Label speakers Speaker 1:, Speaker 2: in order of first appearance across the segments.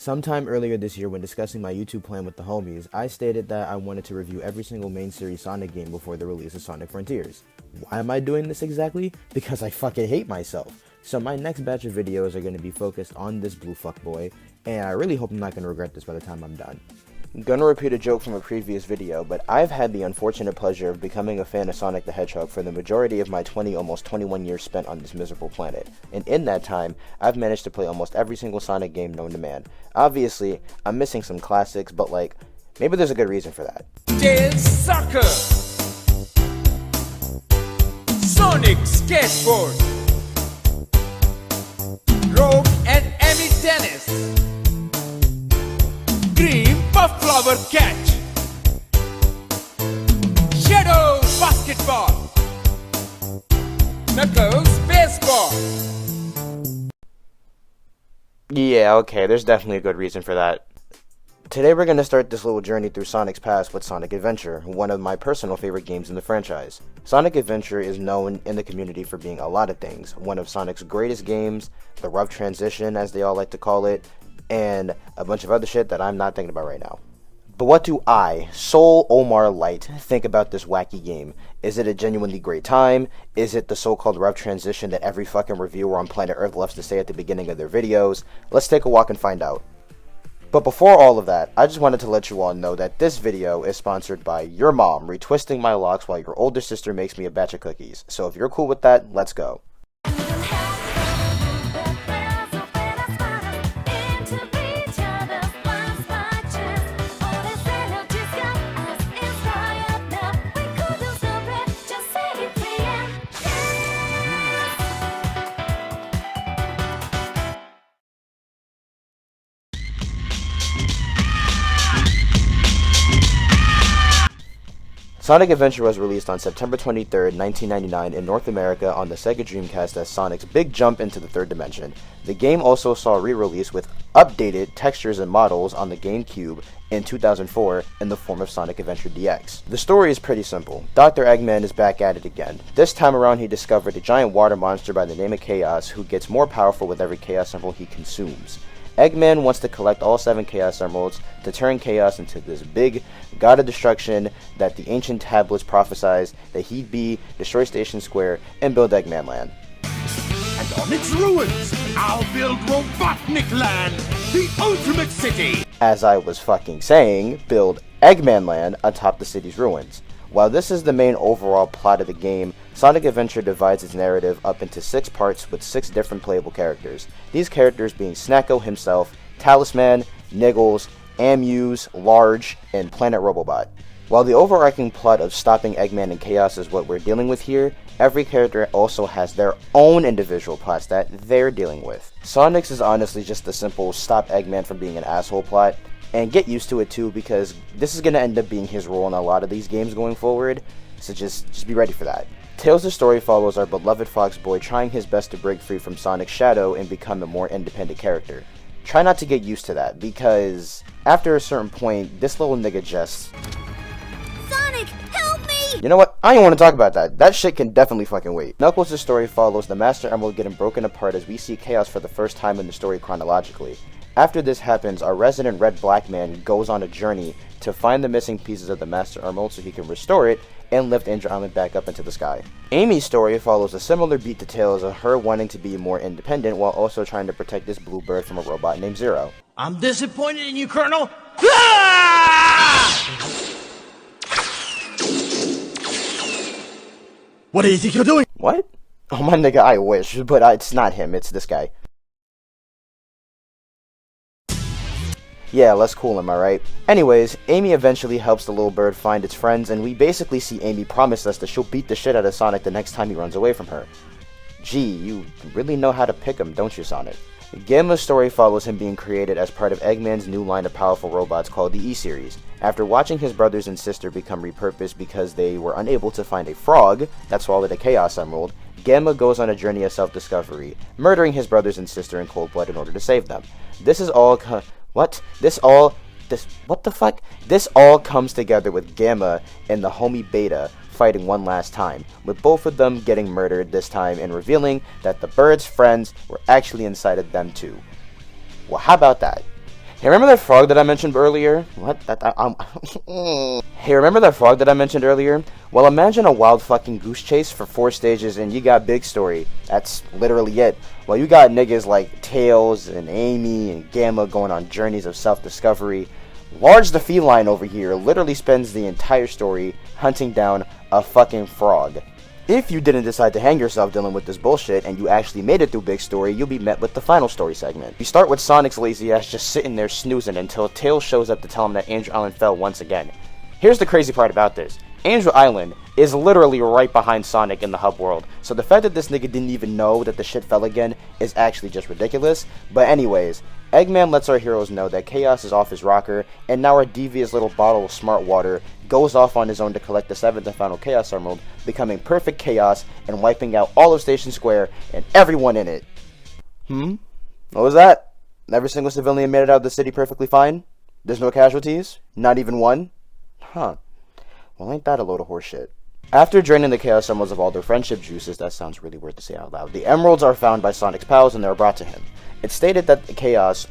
Speaker 1: Sometime earlier this year when discussing my YouTube plan with the homies, I stated that I wanted to review every single main series Sonic game before the release of Sonic Frontiers. Why am I doing this exactly? Because I fucking hate myself. So my next batch of videos are going to be focused on this blue fuckboy, and I really hope I'm not going to regret this by the time I'm done. I'm gonna repeat a joke from a previous video, but I've had the unfortunate pleasure of becoming a fan of Sonic the Hedgehog for the majority of my almost 21 years spent on this miserable planet. And in that time, I've managed to play almost every single Sonic game known to man. Obviously, I'm missing some classics, but maybe there's a good reason for that.
Speaker 2: Tail Sucker, Sonic Skateboard, Rogue and Amy Tennis, Green Puff Flower Catch, Shadow Basketball, Knuckles Baseball.
Speaker 1: Yeah, okay, there's definitely a good reason for that. Today we're going to start this little journey through Sonic's past with Sonic Adventure, one of my personal favorite games in the franchise. Sonic Adventure is known in the community for being a lot of things. One of Sonic's greatest games, the rough transition as they all like to call it, and a bunch of other shit that I'm not thinking about right now. But what do I, Soul Omar Light, think about this wacky game? Is it a genuinely great time? Is it the so-called rough transition that every fucking reviewer on planet Earth loves to say at the beginning of their videos? Let's take a walk and find out. But before all of that, I just wanted to let you all know that this video is sponsored by your mom retwisting my locks while your older sister makes me a batch of cookies. So if you're cool with that, let's go. Sonic Adventure was released on September 23rd, 1999 in North America on the Sega Dreamcast as Sonic's big jump into the third dimension. The game also saw a re-release with updated textures and models on the GameCube in 2004 in the form of Sonic Adventure DX. The story is pretty simple. Dr. Eggman is back at it again. This time around he discovered a giant water monster by the name of Chaos who gets more powerful with every Chaos Emerald he consumes. Eggman wants to collect all 7 Chaos Emeralds to turn Chaos into this big god of destruction that the ancient tablets prophesied that he'd be, destroy Station Square, and build Eggman Land.
Speaker 3: And on its ruins, I'll build Robotnik Land, the ultimate city!
Speaker 1: As I was fucking saying, build Eggman Land atop the city's ruins. While this is the main overall plot of the game, Sonic Adventure divides its narrative up into 6 parts with 6 different playable characters. These characters being Snacko himself, Talisman, Niggles, Amuse, Large, and Planet Robobot. While the overarching plot of stopping Eggman and Chaos is what we're dealing with here, every character also has their own individual plots that they're dealing with. Sonic's is honestly just the simple stop Eggman from being an asshole plot, and get used to it too because this is going to end up being his role in a lot of these games going forward, so just be ready for that. Tails' story follows our beloved Fox Boy trying his best to break free from Sonic's shadow and become a more independent character. Try not to get used to that because after a certain point, this little nigga just...
Speaker 4: Sonic, help me!
Speaker 1: You know what? I don't want to talk about that. That shit can definitely fucking wait. Knuckles' story follows the Master Emerald getting broken apart as we see Chaos for the first time in the story chronologically. After this happens, our resident Red Black Man goes on a journey to find the missing pieces of the Master Emerald so he can restore it and lift Angel Island back up into the sky. Amy's story follows a similar beat to Tails of her wanting to be more independent while also trying to protect this blue bird from a robot named Zero.
Speaker 3: I'm disappointed in you, Colonel! What do you think you're doing?
Speaker 1: What? Oh my nigga, I wish, but it's not him, it's this guy. Yeah, let's cool him, alright? Anyways, Amy eventually helps the little bird find its friends, and we basically see Amy promise us that she'll beat the shit out of Sonic the next time he runs away from her. Gee, you really know how to pick him, don't you, Sonic? Gamma's story follows him being created as part of Eggman's new line of powerful robots called the E-Series. After watching his brothers and sister become repurposed because they were unable to find a frog that swallowed a Chaos Emerald, Gamma goes on a journey of self-discovery, murdering his brothers and sister in cold blood in order to save them. This all comes together with Gamma and the homie Beta fighting one last time, with both of them getting murdered this time and revealing that the bird's friends were actually inside of them too. Well, how about that? Hey, remember that frog that I mentioned earlier? What? Hey, remember that frog that I mentioned earlier? Well, imagine a wild fucking goose chase for 4 stages and you got Big Story. That's literally it. Well, you got niggas like Tails and Amy and Gamma going on journeys of self-discovery. Large the feline over here literally spends the entire story hunting down a fucking frog. If you didn't decide to hang yourself dealing with this bullshit and you actually made it through Big Story, you'll be met with the final story segment. You start with Sonic's lazy ass just sitting there snoozing until Tails shows up to tell him that Angel Island fell once again. Here's the crazy part about this. Angel Island is literally right behind Sonic in the hub world, so the fact that this nigga didn't even know that the shit fell again is actually just ridiculous. But anyways, Eggman lets our heroes know that Chaos is off his rocker, and now our devious little bottle of smart water goes off on his own to collect the 7th and final Chaos Emerald, becoming perfect chaos and wiping out all of Station Square and everyone in it. What was that? Every single civilian made it out of the city perfectly fine? There's no casualties? Not even one? Huh. Well, ain't that a load of horseshit. After draining the Chaos Emeralds of all their friendship juices, that sounds really weird to say out loud, the emeralds are found by Sonic's pals and they are brought to him. It's stated that Chaos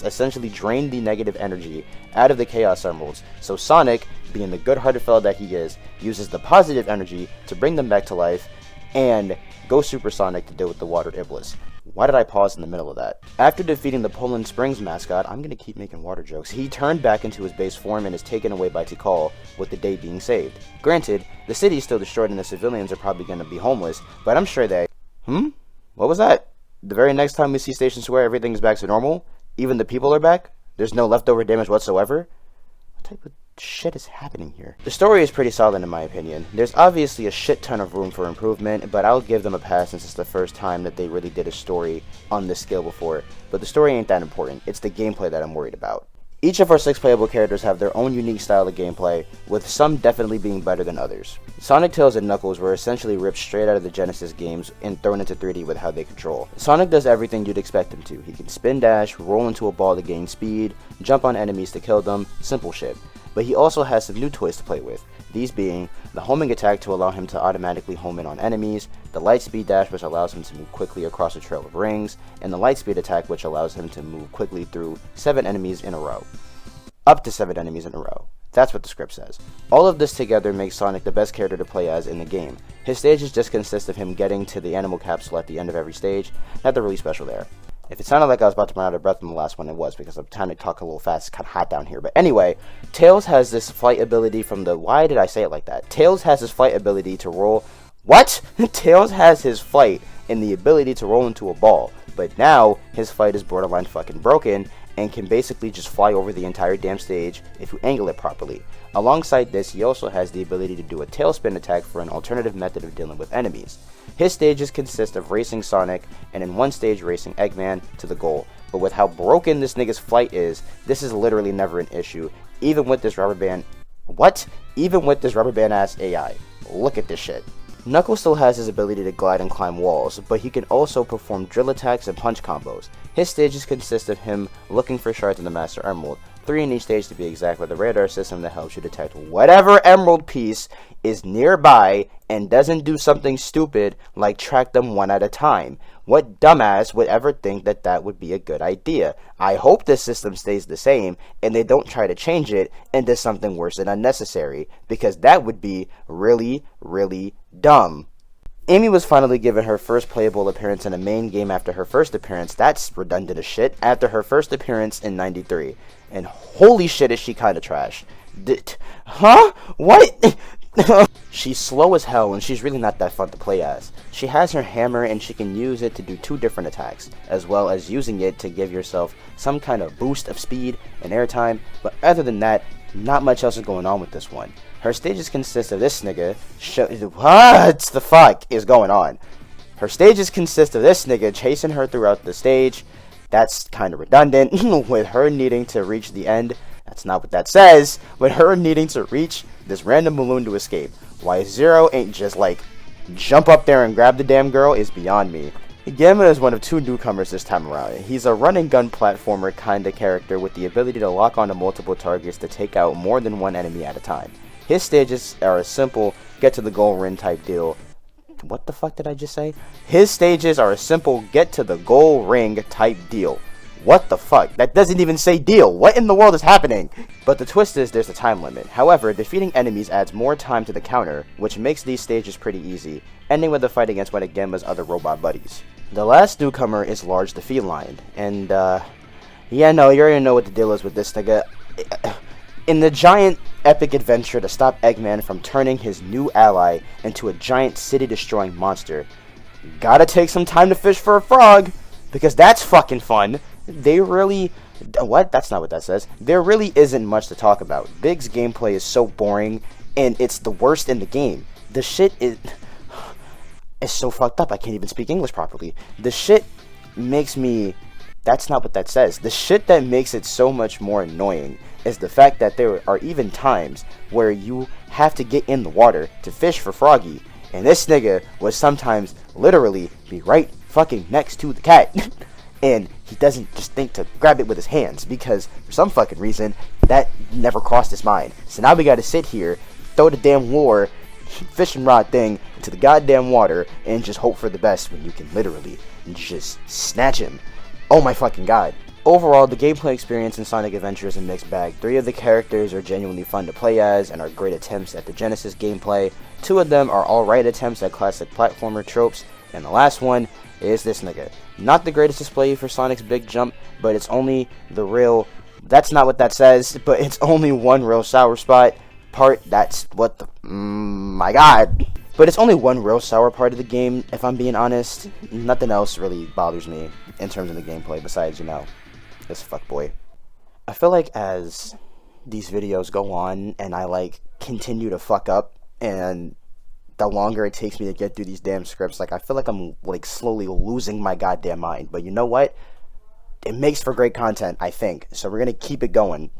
Speaker 1: essentially drained the negative energy out of the Chaos Emeralds, so Sonic, being the good-hearted fellow that he is, uses the positive energy to bring them back to life and go supersonic to deal with the Water Iblis. Why did I pause in the middle of that? After defeating the Poland Springs mascot, I'm gonna keep making water jokes, he turned back into his base form and is taken away by Tikal, with the day being saved. Granted, the city is still destroyed and the civilians are probably gonna be homeless, but I'm sure they... What was that? The very next time we see Station Square, everything is back to normal? Even the people are back? There's no leftover damage whatsoever? What type of shit is happening here? The story is pretty solid in my opinion. There's obviously a shit ton of room for improvement, but I'll give them a pass since it's the first time that they really did a story on this scale before. But the story ain't that important. It's the gameplay that I'm worried about. Each of our 6 playable characters have their own unique style of gameplay, with some definitely being better than others. Sonic, Tails, and Knuckles were essentially ripped straight out of the Genesis games and thrown into 3D with how they control. Sonic does everything you'd expect him to. He can spin dash, roll into a ball to gain speed, jump on enemies to kill them, simple shit. But he also has some new toys to play with, these being the homing attack to allow him to automatically home in on enemies, the light speed dash which allows him to move quickly across a trail of rings, and the light speed attack which allows him to move quickly through 7 enemies in a row. Up to 7 enemies in a row. That's what the script says. All of this together makes Sonic the best character to play as in the game. His stages just consist of him getting to the animal capsule at the end of every stage, nothing really special there. If it sounded like I was about to run out of breath in the last one, it was, because I'm trying to talk a little fast. It's kind of hot down here. But anyway, Tails has this flight ability from the... Why did I say it like that? Tails has his flight ability to roll... What? Tails has his flight and the ability to roll into a ball. But now, his flight is borderline fucking broken and can basically just fly over the entire damn stage if you angle it properly. Alongside this, he also has the ability to do a tailspin attack for an alternative method of dealing with enemies. His stages consist of racing Sonic, and in one stage racing Eggman to the goal. But with how broken this nigga's flight is, this is literally never an issue, even with this rubber band... What? Even with this rubber band ass AI. Look at this shit. Knuckles still has his ability to glide and climb walls, but he can also perform drill attacks and punch combos. His stages consist of him looking for shards in the Master Emerald, 3 in each stage to be exact, with a radar system that helps you detect whatever emerald piece is nearby and doesn't do something stupid like track them one at a time. What dumbass would ever think that that would be a good idea? I hope this system stays the same and they don't try to change it into something worse and unnecessary, because that would be really, really dumb. Amy was finally given her first playable appearance in a main game after her first appearance, that's redundant as shit, after her first appearance in 93. And holy shit is she kinda trash. Huh? What? She's slow as hell and she's really not that fun to play as. She has her hammer and she can use it to do 2 different attacks, as well as using it to give yourself some kind of boost of speed and airtime, but other than that, not much else is going on with this one. Her stages consist of this nigga what the fuck is going on? Her stages consist of this nigga chasing her throughout the stage. That's kind of redundant, with her needing to reach the end. That's not what that says. With her needing to reach this random balloon to escape. Why Zero ain't just like jump up there and grab the damn girl is beyond me. Gamma is one of 2 newcomers this time around. He's a run and gun platformer kinda character with the ability to lock onto multiple targets to take out more than 1 enemy at a time. His stages are a simple get to the goal ring type deal. What the fuck did I just say? His stages are a simple get to the goal ring type deal. What the fuck? That doesn't even say deal. What in the world is happening? But the twist is there's a time limit. However, defeating enemies adds more time to the counter, which makes these stages pretty easy, ending with a fight against one of Genma's other robot buddies. The last newcomer is Large the Feline, and yeah, no, you already know what the deal is with this nigga. In the giant epic adventure to stop Eggman from turning his new ally into a giant city-destroying monster, gotta take some time to fish for a frog, because that's fucking fun. They really... What? That's not what that says. There really isn't much to talk about. Big's gameplay is so boring, and it's the worst in the game. The shit is... It's so fucked up, I can't even speak English properly. The shit makes me... That's not what that says. The shit that makes it so much more annoying is the fact that there are even times where you have to get in the water to fish for Froggy, and this nigga would sometimes literally be right fucking next to the cat, and he doesn't just think to grab it with his hands, because for some fucking reason, that never crossed his mind. So now we gotta sit here, throw the damn lure, fishing rod thing into the goddamn water, and just hope for the best when you can literally just snatch him. Oh my fucking god. Overall, the gameplay experience in Sonic Adventure is a mixed bag. 3 of the characters are genuinely fun to play as and are great attempts at the Genesis gameplay. 2 of them are alright attempts at classic platformer tropes, and the last one is this nigga. Not the greatest display for Sonic's big jump, but it's only the real... That's not what that says, but it's only one real sour spot part. That's what the... my god. But it's only one real sour part of the game, if I'm being honest. Nothing else really bothers me in terms of the gameplay besides, you know, this fuckboy. I feel like as these videos go on and I like continue to fuck up, and the longer it takes me to get through these damn scripts, like I feel like I'm like slowly losing my goddamn mind. But you know what? It makes for great content, I think. So we're gonna keep it going.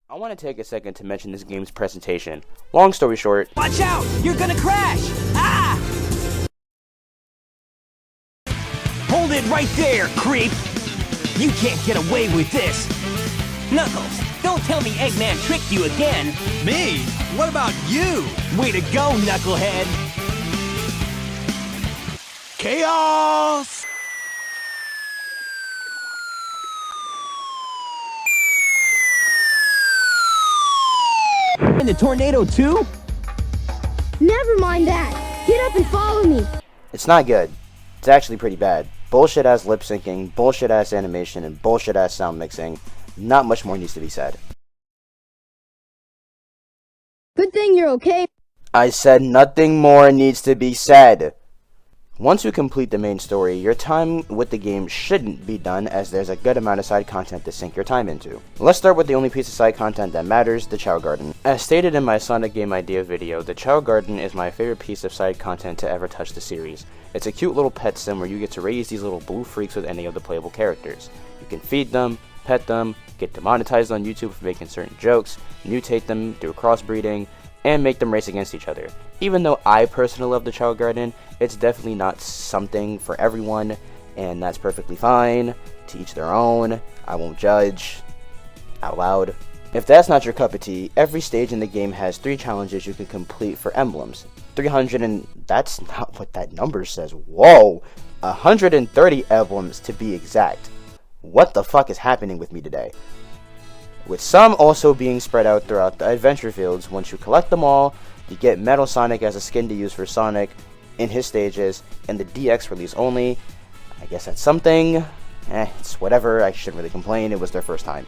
Speaker 1: I want to take a second to mention this game's presentation. Long story short...
Speaker 5: Watch out! You're gonna crash! Ah! Hold it right there, creep! You can't get away with this! Knuckles, don't tell me Eggman tricked you again!
Speaker 2: Me? What about you?
Speaker 5: Way to go, Knucklehead!
Speaker 3: Chaos!
Speaker 5: And the tornado too?
Speaker 4: Never mind that. Get up and follow me.
Speaker 1: It's not good. It's actually pretty bad. Bullshit ass lip syncing, bullshit ass animation, and bullshit ass sound mixing. Not much more needs to be said.
Speaker 4: Good thing you're okay.
Speaker 1: I said nothing more needs to be said. Once you complete the main story, your time with the game shouldn't be done, as there's a good amount of side content to sink your time into. Let's start with the only piece of side content that matters, the Chow Garden. As stated in my Sonic Game Idea video, the Chow Garden is my favorite piece of side content to ever touch the series. It's a cute little pet sim where you get to raise these little blue freaks with any of the playable characters. You can feed them, pet them, get demonetized on YouTube for making certain jokes, mutate them through crossbreeding, and make them race against each other. Even though I personally love the Chow Garden, it's definitely not something for everyone, and that's perfectly fine. To each their own. I won't judge out loud. If that's not your cup of tea, every stage in the game has 3 challenges you can complete for emblems. 300 and... that's not what that number says. Whoa! 130 emblems to be exact. what the fuck is happening with me today? With some also being spread out throughout the adventure fields. Once you collect them all, you get Metal Sonic as a skin to use for Sonic in his stages, and the DX release only. I guess that's something. It's whatever, I shouldn't really complain, it was their first time.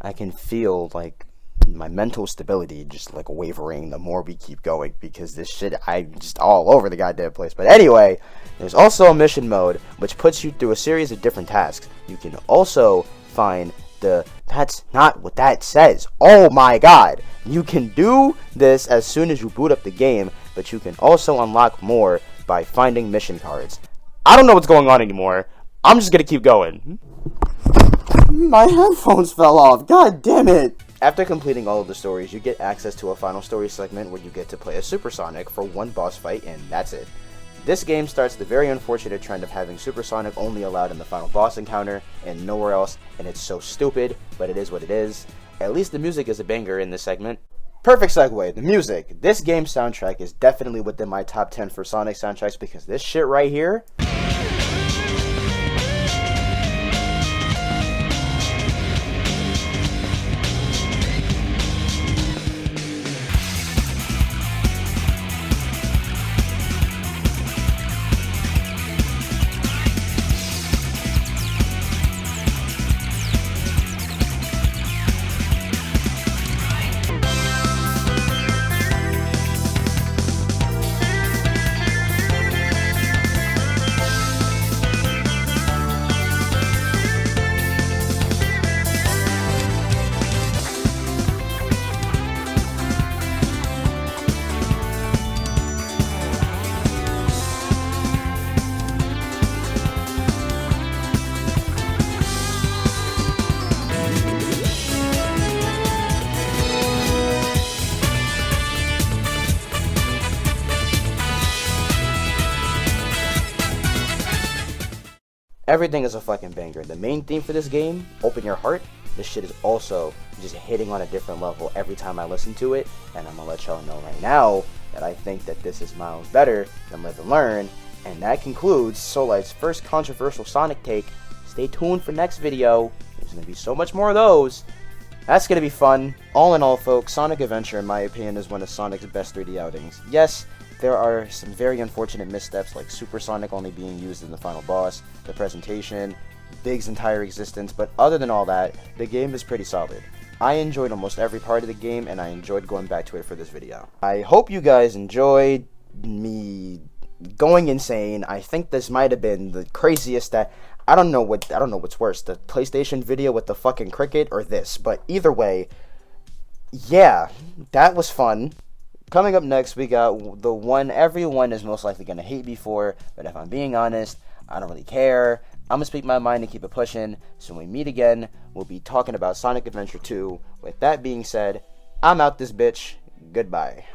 Speaker 1: I can feel, like, my mental stability just, like, wavering the more we keep going, because this shit, I'm just all over the goddamn place. But anyway, there's also a mission mode, which puts you through a series of different tasks. You can also find that's not what that says. Oh my god. You can do this as soon as you boot up the game, but you can also unlock more by finding mission cards. I don't know what's going on anymore. I'm just gonna keep going. My headphones fell off. God damn it. After completing all of the stories, you get access to a final story segment where you get to play as Super Sonic for one boss fight, and that's it. This game starts the very unfortunate trend of having Super Sonic only allowed in the final boss encounter and nowhere else, and it's so stupid, but it is what it is. At least the music is a banger in this segment. Perfect segue, the music. This game's soundtrack is definitely within my top 10 for Sonic soundtracks because this shit right here... Everything is a fucking banger. The main theme for this game, Open Your Heart, this shit is also just hitting on a different level every time I listen to it, and I'm gonna let y'all know right now that I think that this is miles better than Live and Learn, and that concludes Soulite's first controversial Sonic take. Stay tuned for next video. There's gonna be so much more of those. That's gonna be fun. All in all, folks, Sonic Adventure, in my opinion, is one of Sonic's best 3D outings. Yes, there are some very unfortunate missteps, like Super Sonic only being used in the final boss, the presentation, Big's entire existence, but other than all that, the game is pretty solid. I enjoyed almost every part of the game, and I enjoyed going back to it for this video. I hope you guys enjoyed me going insane. I think this might have been the craziest that... I don't know what's worse, the PlayStation video with the fucking cricket or this, but either way, yeah, that was fun. Coming up next, we got the one everyone is most likely going to hate me for, but if I'm being honest, I don't really care. I'm going to speak my mind and keep it pushing, so when we meet again, we'll be talking about Sonic Adventure 2. With that being said, I'm out this bitch. Goodbye.